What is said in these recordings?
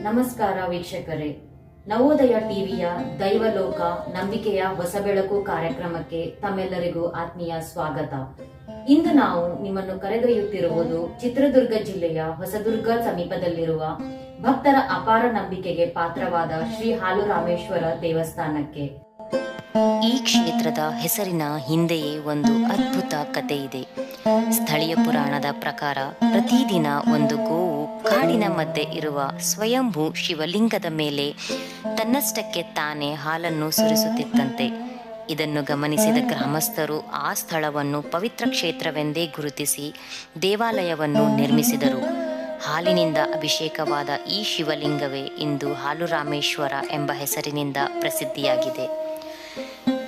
ನಮಸ್ಕಾರ ವೀಕ್ಷಕರೇ, ನವೋದಯ ಟಿವಿಯ ದೈವಲೋಕ ನಂಬಿಕೆಯ ಹೊಸ ಬೆಳಕು ಕಾರ್ಯಕ್ರಮಕ್ಕೆ ತಮ್ಮೆಲ್ಲರಿಗೂ ಆತ್ಮೀಯ ಸ್ವಾಗತ. ಇಂದು ನಾವು ನಿಮ್ಮನ್ನು ಕರೆದೊಯ್ಯುತ್ತಿರುವುದು ಚಿತ್ರದುರ್ಗ ಜಿಲ್ಲೆಯ ಹೊಸದುರ್ಗ ಸಮೀಪದಲ್ಲಿರುವ ಭಕ್ತರ ಅಪಾರ ನಂಬಿಕೆಗೆ ಪಾತ್ರವಾದ ಶ್ರೀ ಹಾಲುರಾಮೇಶ್ವರ ದೇವಸ್ಥಾನಕ್ಕೆ. ಈ ಕ್ಷೇತ್ರದ ಹೆಸರಿನ ಹಿಂದೆಯೇ ಒಂದು ಅದ್ಭುತ ಕಥೆ ಇದೆ. ಸ್ಥಳೀಯ ಪುರಾಣದ ಪ್ರಕಾರ ಪ್ರತಿದಿನ ಒಂದು ಗೋವು ಕಾಡಿನ ಮಧ್ಯೆ ಇರುವ ಸ್ವಯಂಭೂ ಶಿವಲಿಂಗದ ಮೇಲೆ ತನ್ನಷ್ಟಕ್ಕೆ ತಾನೇ ಹಾಲನ್ನು ಸುರಿಸುತ್ತಿತ್ತಂತೆ. ಇದನ್ನು ಗಮನಿಸಿದ ಗ್ರಾಮಸ್ಥರು ಆ ಸ್ಥಳವನ್ನು ಪವಿತ್ರ ಕ್ಷೇತ್ರವೆಂದೇ ಗುರುತಿಸಿ ದೇವಾಲಯವನ್ನು ನಿರ್ಮಿಸಿದರು. ಹಾಲಿನಿಂದ ಅಭಿಷೇಕವಾದ ಈ ಶಿವಲಿಂಗವೇ ಇಂದು ಹಾಲುರಾಮೇಶ್ವರ ಎಂಬ ಹೆಸರಿನಿಂದ ಪ್ರಸಿದ್ಧಿಯಾಗಿದೆ.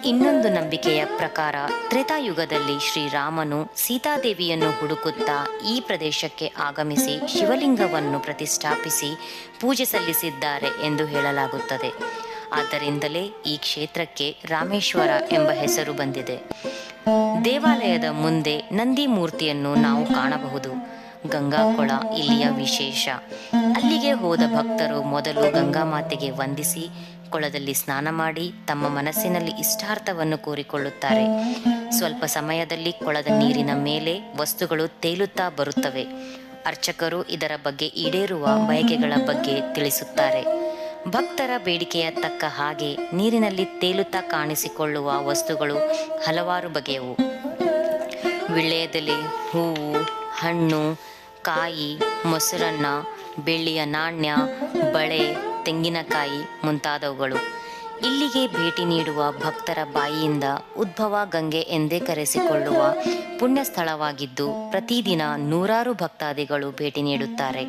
ಇನ್ನೊಂದು ನಂಬಿಕೆಯ ಪ್ರಕಾರ ತ್ರೇತಾಯುಗದಲ್ಲಿ ಶ್ರೀರಾಮನು ಸೀತಾದೇವಿಯನ್ನು ಹುಡುಕುತ್ತಾ ಈ ಪ್ರದೇಶಕ್ಕೆ ಆಗಮಿಸಿ ಶಿವಲಿಂಗವನ್ನು ಪ್ರತಿಷ್ಠಾಪಿಸಿ ಪೂಜೆ ಸಲ್ಲಿಸಿದ್ದಾರೆ ಎಂದು ಹೇಳಲಾಗುತ್ತದೆ. ಆದ್ದರಿಂದಲೇ ಈ ಕ್ಷೇತ್ರಕ್ಕೆ ರಾಮೇಶ್ವರ ಎಂಬ ಹೆಸರು ಬಂದಿದೆ. ದೇವಾಲಯದ ಮುಂದೆ ನಂದಿ ಮೂರ್ತಿಯನ್ನು ನಾವು ಕಾಣಬಹುದು. ಗಂಗಾ ಕೊಳ ಇಲ್ಲಿಯ ವಿಶೇಷ. ಅಲ್ಲಿಗೆ ಹೋದ ಭಕ್ತರು ಮೊದಲು ಗಂಗಾ ಮಾತೆಗೆ ವಂದಿಸಿ ಕೊಳದಲ್ಲಿ ಸ್ನಾನ ಮಾಡಿ ತಮ್ಮ ಮನಸ್ಸಿನಲ್ಲಿ ಇಷ್ಟಾರ್ಥವನ್ನು ಕೋರಿಕೊಳ್ಳುತ್ತಾರೆ. ಸ್ವಲ್ಪ ಸಮಯದಲ್ಲಿ ಕೊಳದ ನೀರಿನ ಮೇಲೆ ವಸ್ತುಗಳು ತೇಲುತ್ತಾ ಬರುತ್ತವೆ. ಅರ್ಚಕರು ಇದರ ಬಗ್ಗೆ ಈಡೇರುವ ಬಯಕೆಗಳ ಬಗ್ಗೆ ತಿಳಿಸುತ್ತಾರೆ. ಭಕ್ತರ ಬೇಡಿಕೆಯ ತಕ್ಕ ಹಾಗೆ ನೀರಿನಲ್ಲಿ ತೇಲುತ್ತಾ ಕಾಣಿಸಿಕೊಳ್ಳುವ ವಸ್ತುಗಳು ಹಲವಾರು ಬಗೆಯವು. ವಿಳ್ಯದೆಲೆ, ಹೂವು, ಹಣ್ಣು, ಕಾಯಿ, ಮೊಸರನ್ನ, ಬೆಳ್ಳಿಯ ನಾಣ್ಯ, ಬಳೆ, ತೆಂಗಿನಕಾಯಿ ಮುಂತಾದವುಗಳು. ಇಲ್ಲಿಗೆ ಭೇಟಿ ನೀಡುವ ಭಕ್ತರ ಬಾಯಿಯಿಂದ ಉದ್ಭವ ಗಂಗೆ ಎಂದೇ ಕರೆಸಿಕೊಳ್ಳುವ ಪುಣ್ಯ ಸ್ಥಳವಾಗಿದ್ದು ಪ್ರತಿದಿನ ನೂರಾರು ಭಕ್ತಾದಿಗಳು ಭೇಟಿ ನೀಡುತ್ತಾರೆ.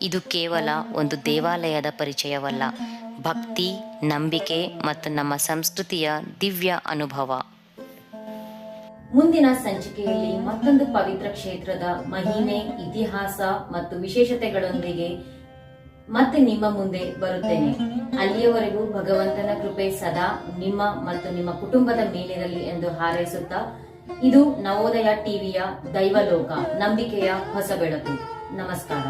ಇದು ಕೇವಲ ಒಂದು ದೇವಾಲಯದ ಪರಿಚಯವಲ್ಲ, ಭಕ್ತಿ, ನಂಬಿಕೆ ಮತ್ತು ನಮ್ಮ ಸಂಸ್ಕೃತಿಯ ದಿವ್ಯ ಅನುಭವ. ಮುಂದಿನ ಸಂಚಿಕೆಯಲ್ಲಿ ಮತ್ತೊಂದು ಪವಿತ್ರ ಕ್ಷೇತ್ರದ ಮಹಿಮೆ, ಇತಿಹಾಸ ಮತ್ತು ವಿಶೇಷತೆಗಳೊಂದಿಗೆ ಮತ್ತೆ ನಿಮ್ಮ ಮುಂದೆ ಬರುತ್ತೇನೆ. ಅಲ್ಲಿಯವರೆಗೂ ಭಗವಂತನ ಕೃಪೆ ಸದಾ ನಿಮ್ಮ ಮತ್ತು ನಿಮ್ಮ ಕುಟುಂಬದ ಮೇಲಿರಲಿ ಎಂದು ಹಾರೈಸುತ್ತಾ, ಇದು ನವೋದಯ ಟಿವಿಯ ದೈವಲೋಕ ನಂಬಿಕೆಯ ಹೊಸ ಬೆಳಕು. ನಮಸ್ಕಾರ.